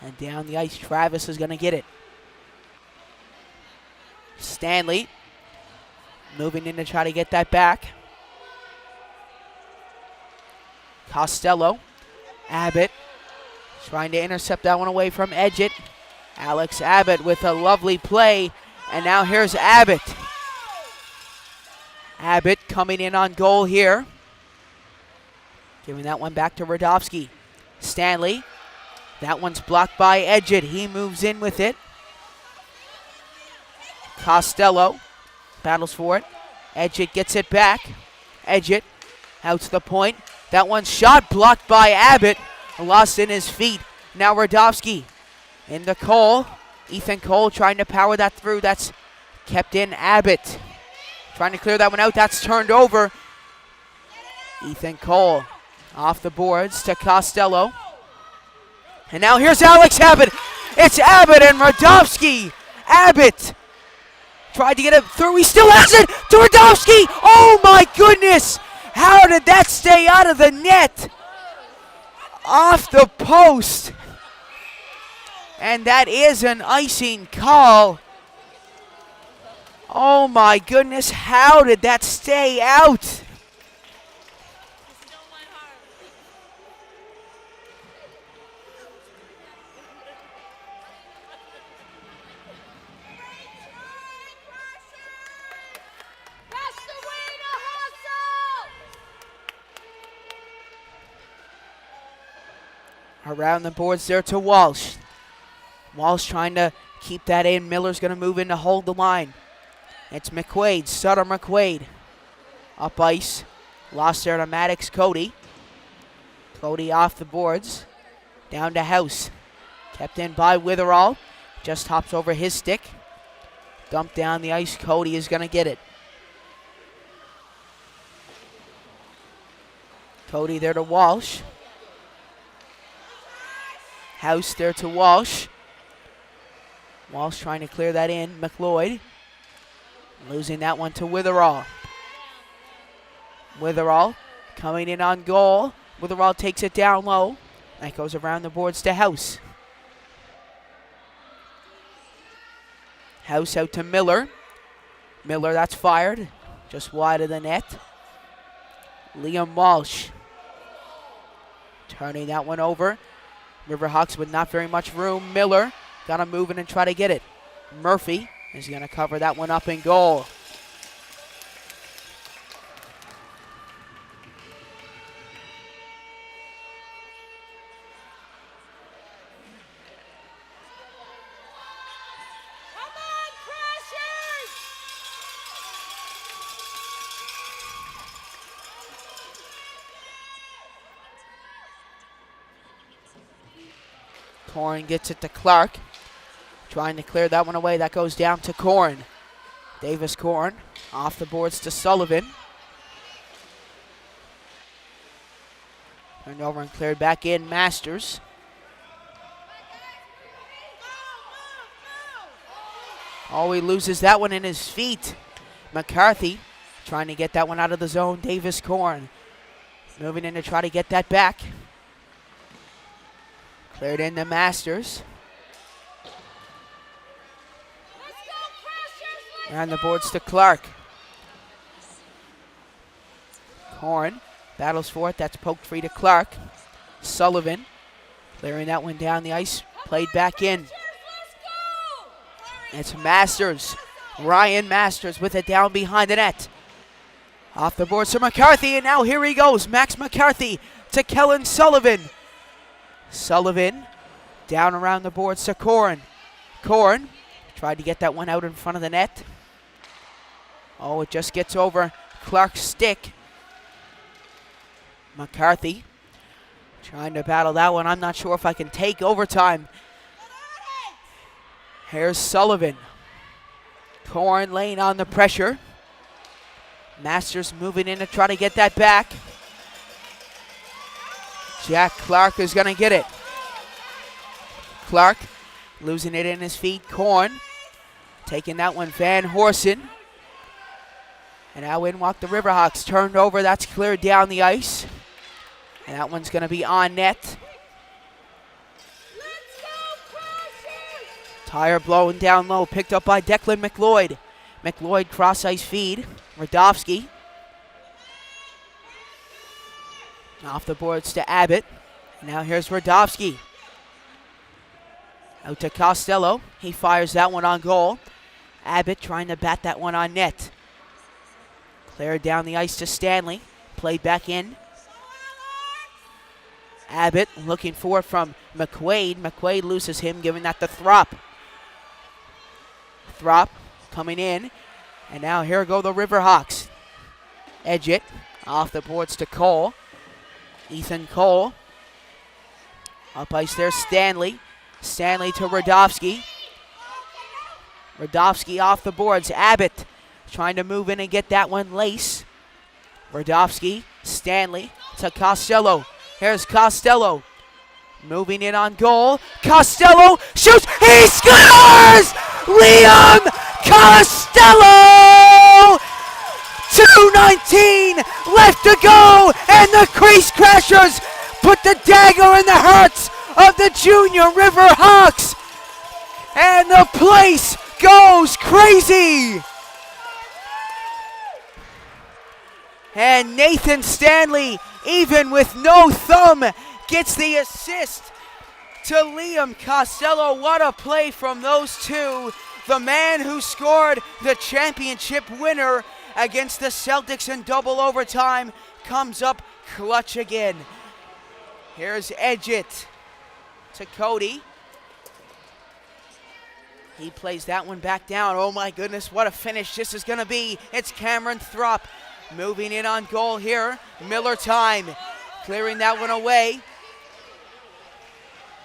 S1: And down the ice, Travis is going to get it. Stanley moving in to try to get that back. Costello. Abbott trying to intercept that one away from Edgett. Alex Abbott with a lovely play. And now here's Abbott. Abbott coming in on goal here. Giving that one back to Radovsky. Stanley. That one's blocked by Edgett. He moves in with it. Costello battles for it. Edgett gets it back. Edgett out to the point. That one's shot blocked by Abbott. Lost in his feet. Now Radovsky into Cole. Ethan Cole trying to power that through. That's kept in. Abbott trying to clear that one out. That's turned over. Ethan Cole off the boards to Costello. And now here's Alex Abbott. It's Abbott and Radovsky. Abbott tried to get it through. He still has it to Radovsky. Oh my goodness. How did that stay out of the net? Off the post. And that is an icing call. Oh my goodness. How did that stay out? Around the boards there to Walsh. Walsh trying to keep that in. Miller's going to move in to hold the line. It's McQuaid, Sutter McQuaid. Up ice. Lost there to Maddox Cody. Cody off the boards. Down to House. Kept in by Witherall. Just hops over his stick. Dumped down the ice. Cody is going to get it. Cody there to Walsh. House there to Walsh. Walsh trying to clear that in. McLeod losing that one to Witherall. Witherall coming in on goal. Witherall takes it down low. That goes around the boards to House. House out to Miller. Miller, that's fired. Just wide of the net. Liam Walsh turning that one over. Riverhawks with not very much room. Miller got to move in and try to get it. Murphy is going to cover that one up in goal. Corn gets it to Clark. Trying to clear that one away. That goes down to Corn. Davis Corn off the boards to Sullivan. Turned over and cleared back in. Masters. Oh, he loses that one in his feet. McCarthy trying to get that one out of the zone. Davis Corn moving in to try to get that back. Cleared in the Masters. Around the boards to Clark. Corn battles for it. That's poked free to Clark. Sullivan clearing that one down the ice. Played back in. It's Masters. Ryan Masters with it down behind the net. Off the boards to McCarthy, and now here he goes. Max McCarthy to Kellen Sullivan. Sullivan down around the boards to Corn. Corn tried to get that one out in front of the net. Oh, it just gets over Clark's stick. McCarthy trying to battle that one. I'm not sure if I can take overtime. Here's Sullivan. Corn laying on the pressure. Masters moving in to try to get that back. Jack Clark is going to get it. Clark losing it in his feet. Corn taking that one. Van Horsen. And now in walk the Riverhawks. Turned over. That's cleared down the ice. And that one's going to be on net. Tire blowing down low. Picked up by Declan McLeod. McLeod cross ice feed. Radovsky. Off the boards to Abbott. Now here's Radovsky. Out to Costello. He fires that one on goal. Abbott trying to bat that one on net. Cleared down the ice to Stanley. Played back in. Abbott looking for it from McQuaid. McQuaid loses him, giving that to Throp. Throp coming in. And now here go the Riverhawks. Edge it. Off the boards to Cole. Ethan Cole. Up ice there, Stanley. Stanley to Radovsky. Radovsky off the boards. Abbott trying to move in and get that one lace. Radovsky, Stanley to Costello. Here's Costello. Moving in on goal. Costello shoots. He scores! Liam Costello! 2:19 left to go, and the Crease Crashers put the dagger in the hearts of the junior Riverhawks. And the place goes crazy. And Nathan Stanley, even with no thumb, gets the assist to Liam Costello. What a play from those two. The man who scored the championship winner against the Celtics in double overtime comes up clutch again. Here's Edgett to Cody. He plays that one back down. Oh my goodness, what a finish this is going to be. It's Cameron Thrupp moving in on goal here. Miller time, clearing that one away.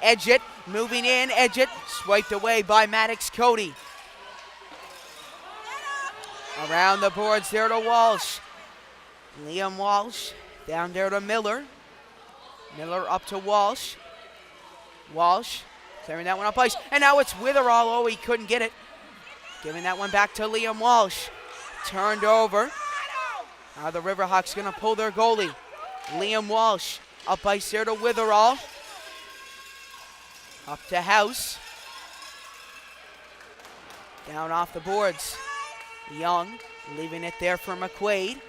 S1: Edgett moving in. Edgett swiped away by Maddox Cody. Around the boards there to Walsh. Liam Walsh down there to Miller. Miller up to Walsh. Walsh clearing that one up ice. And now it's Witherall. Oh, he couldn't get it. Giving that one back to Liam Walsh. Turned over. Now the Riverhawks going to pull their goalie. Liam Walsh up ice there to Witherall. Up to House. Down off the boards. Young leaving it there for McQuaid.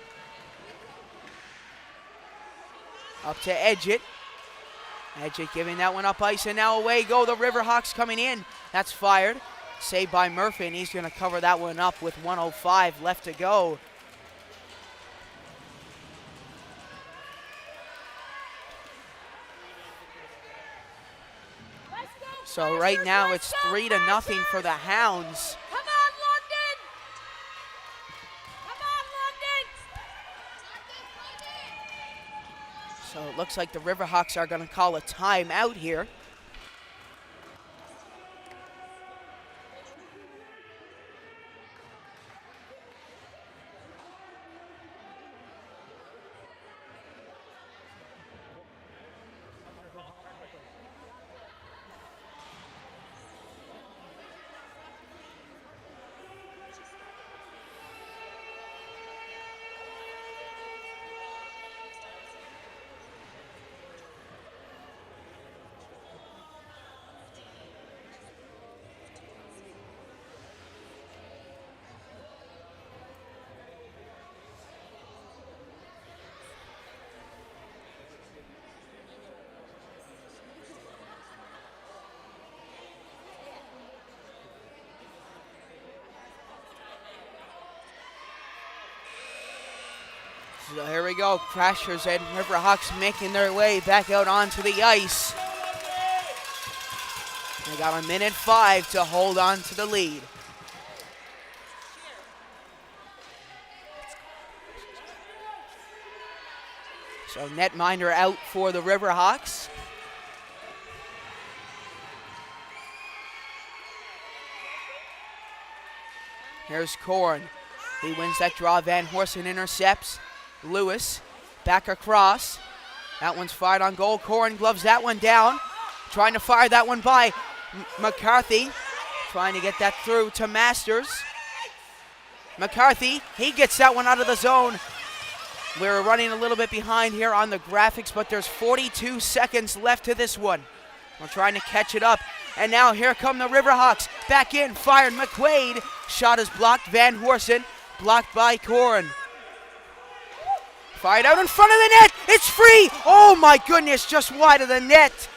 S1: Up to Edgett. Edgett giving that one up ice, and now away go the Riverhawks coming in. That's fired. Saved by Murphy, and he's going to cover that one up with 1:05 left to go. So right now it's 3-0 for the Hounds.
S2: Come on, London! Come on, London!
S1: So it looks like the Riverhawks are going to call a timeout here. So here we go, Crashers and Riverhawks making their way back out onto the ice. They got 1:05 to hold on to the lead. So netminder out for the Riverhawks. Here's Korn. He wins that draw. Van Horsen intercepts. Lewis back across. That one's fired on goal. Korn gloves that one down. Trying to fire that one by McCarthy. Trying to get that through to Masters. McCarthy, he gets that one out of the zone. We're running a little bit behind here on the graphics, but there's 42 seconds left to this one. We're trying to catch it up. And now here come the Riverhawks. Back in, fired McQuaid. Shot is blocked. Van Horsen blocked by Korn. Fired out in front of the net. It's free. Oh my goodness, just wide of the net.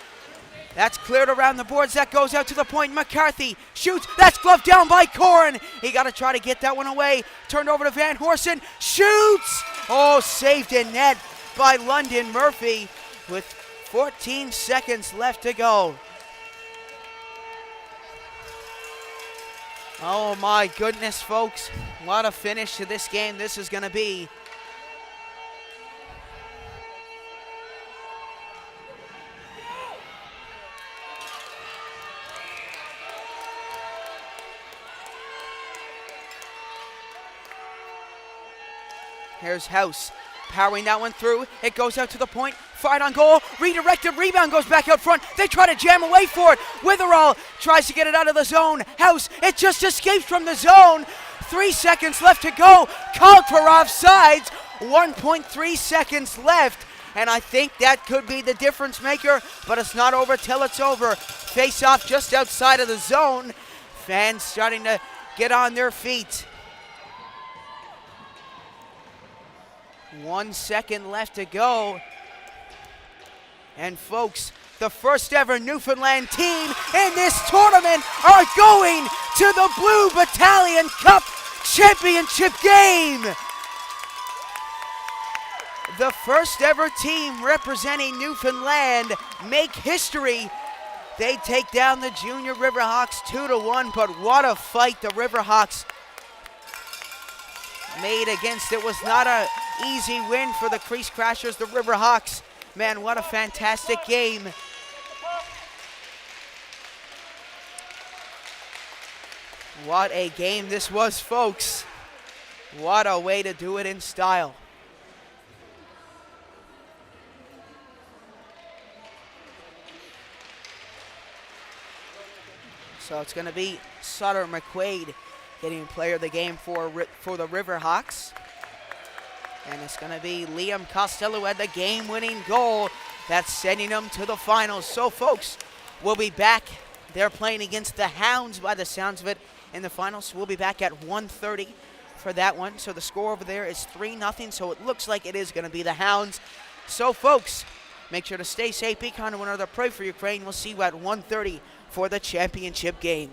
S1: That's cleared around the boards. That goes out to the point. McCarthy shoots. That's gloved down by Korn. He got to try to get that one away. Turned over to Van Horsen. Shoots. Oh, saved in net by London Murphy with 14 seconds left to go. Oh my goodness, folks. What a finish to this game this is going to be. Here's House powering that one through. It goes out to the point. Fired on goal. Redirected. Rebound goes back out front. They try to jam away for it. Witherall tries to get it out of the zone. House, it just escapes from the zone. 3 seconds left to go. Called for offsides. 1.3 seconds left. And I think that could be the difference maker, but it's not over till it's over. Face off just outside of the zone. Fans starting to get on their feet. 1 second left to go. And folks, the first ever Newfoundland team in this tournament are going to the Blue Battalion Cup Championship game. The first ever team representing Newfoundland make history. They take down the junior Riverhawks 2-1, but what a fight the Riverhawks made against. It was not an easy win for the Crease Crashers, the Riverhawks. Man, what a fantastic game. What a game this was, folks. What a way to do it in style. So it's going to be Sutter McQuaid getting player of the game for the Riverhawks. And it's going to be Liam Costello at the game-winning goal that's sending them to the finals. So, folks, we'll be back. They're playing against the Hounds by the sounds of it in the finals. So we'll be back at 1:30 for that one. So the score over there is 3-0. So it looks like it is going to be the Hounds. So, folks, make sure to stay safe, be kind to one another, pray for Ukraine. We'll see you at 1:30 for the championship game.